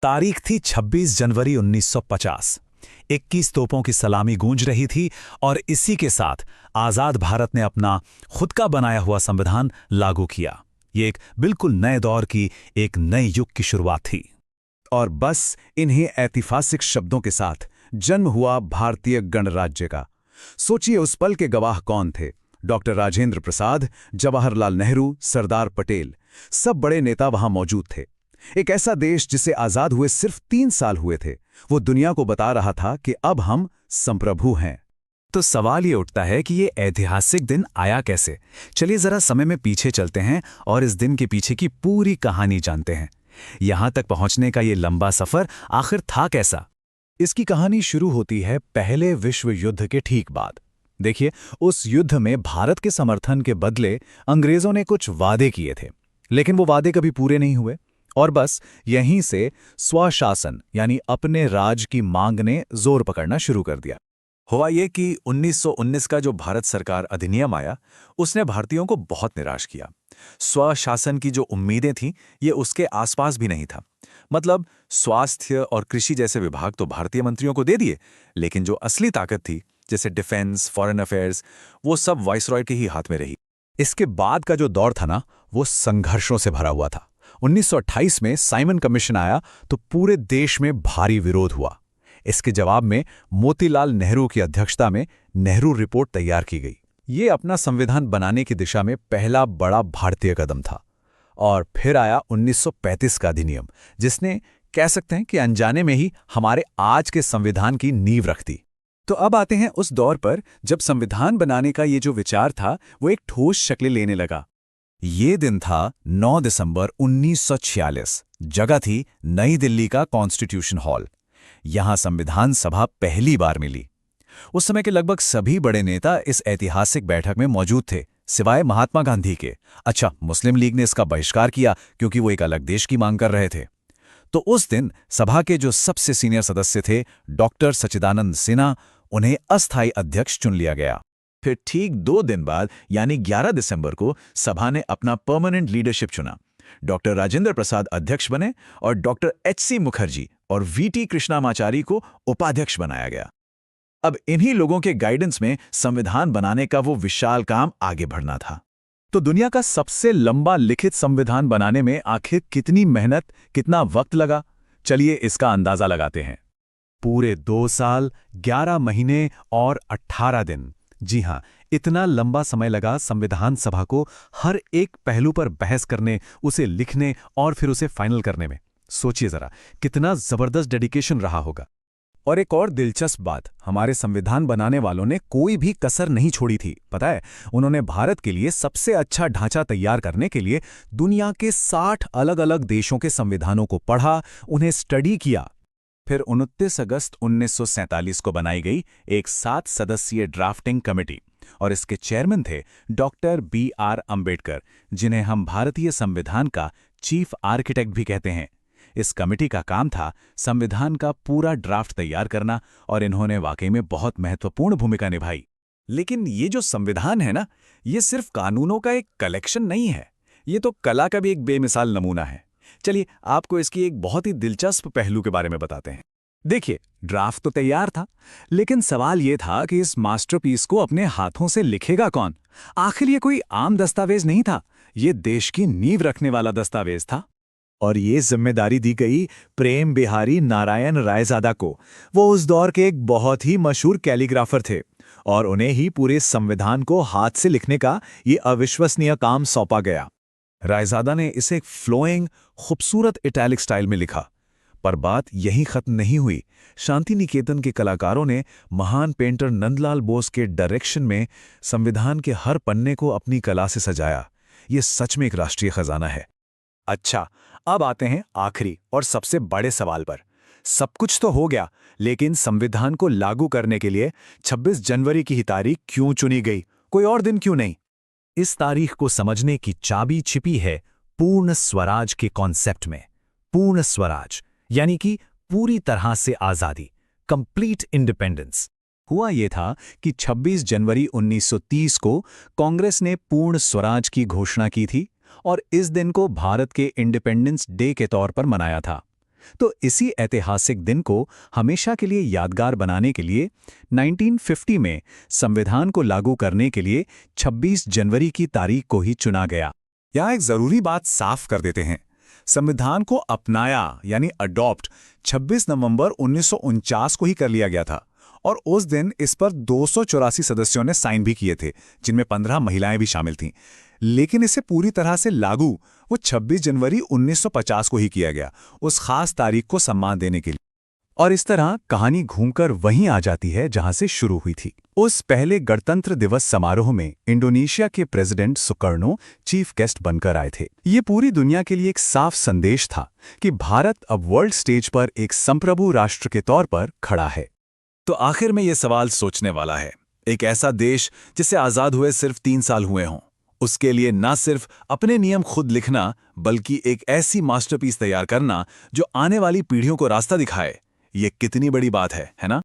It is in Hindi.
तारीख थी 26 जनवरी 1950। 21 तोपों की सलामी गूंज रही थी और इसी के साथ आजाद भारत ने अपना खुद का बनाया हुआ संविधान लागू किया। ये एक बिल्कुल नए दौर की, एक नए युग की शुरुआत थी। और बस इन्हीं ऐतिहासिक शब्दों के साथ जन्म हुआ भारतीय गणराज्य का। सोचिए उस पल के गवाह कौन थे। डॉक्टर राजेंद्र प्रसाद, जवाहरलाल नेहरू, सरदार पटेल, सब बड़े नेता वहां मौजूद थे। एक ऐसा देश जिसे आजाद हुए सिर्फ 3 साल हुए थे, वो दुनिया को बता रहा था कि अब हम संप्रभु हैं। तो सवाल ये उठता है कि ये ऐतिहासिक दिन आया कैसे। चलिए जरा समय में पीछे चलते हैं और इस दिन के पीछे की पूरी कहानी जानते हैं। यहां तक पहुंचने का ये लंबा सफर आखिर था कैसा। इसकी कहानी शुरू होती है पहले विश्व युद्ध के ठीक बाद। देखिए, उस युद्ध में भारत के समर्थन के बदले अंग्रेजों ने कुछ वादे किए थे, लेकिन वो वादे कभी पूरे नहीं हुए और बस यहीं से स्वशासन यानी अपने राज की मांग ने जोर पकड़ना शुरू कर दिया। हुआ ये कि 1919 का जो भारत सरकार अधिनियम आया, उसने भारतीयों को बहुत निराश किया। स्वशासन की जो उम्मीदें थीं, ये उसके आसपास भी नहीं था। मतलब स्वास्थ्य और कृषि जैसे विभाग तो भारतीय मंत्रियों को दे दिए, लेकिन जो असली ताकत थी, जैसे डिफेंस, फॉरेन अफेयर्स, वो सब वाइसरॉय के ही हाथ में रही। इसके बाद का जो दौर था ना, वो संघर्षों से भरा हुआ था। 1928 में साइमन कमीशन आया तो पूरे देश में भारी विरोध हुआ। इसके जवाब में मोतीलाल नेहरू की अध्यक्षता में नेहरू रिपोर्ट तैयार की गई। ये अपना संविधान बनाने की दिशा में पहला बड़ा भारतीय कदम था। और फिर आया 1935 का अधिनियम, जिसने कह सकते हैं कि अनजाने में ही हमारे आज के संविधान की नींव रख दी। तो अब आते हैं उस दौर पर जब संविधान बनाने का ये जो विचार था, वो एक ठोस शक्ल लेने लगा। ये दिन था 9 दिसंबर 1946। जगह थी नई दिल्ली का कॉन्स्टिट्यूशन हॉल। यहां संविधान सभा पहली बार मिली। उस समय के लगभग सभी बड़े नेता इस ऐतिहासिक बैठक में मौजूद थे, सिवाय महात्मा गांधी के। अच्छा, मुस्लिम लीग ने इसका बहिष्कार किया क्योंकि वो एक अलग देश की मांग कर रहे थे। तो उस दिन सभा के जो सबसे सीनियर सदस्य थे, डॉक्टर सच्चिदानंद सिन्हा, उन्हें अस्थायी अध्यक्ष चुन लिया गया। फिर ठीक 2 दिन बाद यानी 11 दिसंबर को सभा ने अपना परमानेंट लीडरशिप चुना। डॉक्टर राजेंद्र प्रसाद अध्यक्ष बने और डॉक्टर एच.सी. मुखर्जी और वी.टी. कृष्णामाचारी को उपाध्यक्ष बनाया गया। अब इन्हीं लोगों के गाइडेंस में संविधान बनाने का वो विशाल काम आगे बढ़ना था। तो दुनिया का सबसे लंबा लिखित संविधान बनाने में आखिर कितनी मेहनत, कितना वक्त लगा, चलिए इसका अंदाजा लगाते हैं। पूरे 2 साल, 11 महीने और 18 दिन। जी हां, इतना लंबा समय लगा संविधान सभा को हर एक पहलू पर बहस करने, उसे लिखने और फिर उसे फाइनल करने में। सोचिए जरा, कितना जबरदस्त डेडिकेशन रहा होगा। और एक और दिलचस्प बात, हमारे संविधान बनाने वालों ने कोई भी कसर नहीं छोड़ी थी। पता है, उन्होंने भारत के लिए सबसे अच्छा ढांचा तैयार करने के लिए दुनिया के 60 अलग-अलग देशों के संविधानों को पढ़ा, उन्हें स्टडी किया। फिर 29 अगस्त 1947 को बनाई गई एक 7 सदस्यीय ड्राफ्टिंग कमेटी और इसके चेयरमैन थे डॉक्टर बी.आर. अंबेडकर, जिन्हें हम भारतीय संविधान का चीफ आर्किटेक्ट भी कहते हैं। इस कमेटी का काम था संविधान का पूरा ड्राफ्ट तैयार करना और इन्होंने वाकई में बहुत महत्वपूर्ण भूमिका निभाई। लेकिन ये जो संविधान है ना, ये सिर्फ कानूनों का एक कलेक्शन नहीं है, ये तो कला का भी एक बेमिसाल नमूना है। चलिए आपको इसकी एक बहुत ही दिलचस्प पहलू के बारे में बताते हैं। देखिए, ड्राफ्ट तो तैयार था, लेकिन सवाल यह था कि इस मास्टरपीस को अपने हाथों से लिखेगा कौन। आखिर ये कोई आम दस्तावेज नहीं था, ये देश की नींव रखने वाला दस्तावेज था। और ये जिम्मेदारी दी गई प्रेम बिहारी नारायण रायजादा को। वो उस दौर के एक बहुत ही मशहूर कैलीग्राफर थे और उन्हें ही पूरे संविधान को हाथ से लिखने का ये अविश्वसनीय काम सौंपा गया। रायजादा ने इसे एक फ्लोइंग, खूबसूरत इटैलिक स्टाइल में लिखा। पर बात यहीं खत्म नहीं हुई। शांति निकेतन के कलाकारों ने महान पेंटर नंदलाल बोस के डायरेक्शन में संविधान के हर पन्ने को अपनी कला से सजाया। ये सच में एक राष्ट्रीय खजाना है। अच्छा, अब आते हैं आखिरी और सबसे बड़े सवाल पर। सब कुछ तो हो गया, लेकिन संविधान को लागू करने के लिए 26 जनवरी की ही तारीख क्यों चुनी गई? कोई और दिन क्यों नहीं? इस तारीख को समझने की चाबी छिपी है पूर्ण स्वराज के कॉन्सेप्ट में। पूर्ण स्वराज यानी कि पूरी तरह से आजादी, कंप्लीट इंडिपेंडेंस। हुआ ये था कि 26 जनवरी 1930 को कांग्रेस ने पूर्ण स्वराज की घोषणा की थी और इस दिन को भारत के इंडिपेंडेंस डे के तौर पर मनाया था। तो इसी ऐतिहासिक दिन को हमेशा के लिए यादगार बनाने के लिए 1950 में संविधान को लागू करने के लिए 26 जनवरी की तारीख को ही चुना गया। यहाँ एक जरूरी बात साफ कर देते हैं। संविधान को अपनाया यानी अडॉप्ट 26 नवंबर 1949 को ही कर लिया गया था और उस दिन इस पर 284 सदस्यों ने साइन भी किए थे, जिनमें 15 महिलाएं भी शामिल थीं। लेकिन इसे पूरी तरह से लागू वो 26 जनवरी 1950 को ही किया गया, उस खास तारीख को सम्मान देने के लिए। और इस तरह कहानी घूमकर वहीं आ जाती है जहां से शुरू हुई थी। उस पहले गणतंत्र दिवस समारोह में इंडोनेशिया के प्रेसिडेंट सुकर्णो चीफ गेस्ट बनकर आए थे। ये पूरी दुनिया के लिए एक साफ संदेश था कि भारत अब वर्ल्ड स्टेज पर एक संप्रभु राष्ट्र के तौर पर खड़ा है। तो आखिर में ये सवाल सोचने वाला है, एक ऐसा देश जिसे आज़ाद हुए सिर्फ 3 साल हुए हों, उसके लिए ना सिर्फ अपने नियम खुद लिखना बल्कि एक ऐसी मास्टरपीस तैयार करना जो आने वाली पीढ़ियों को रास्ता दिखाए, ये कितनी बड़ी बात है ना?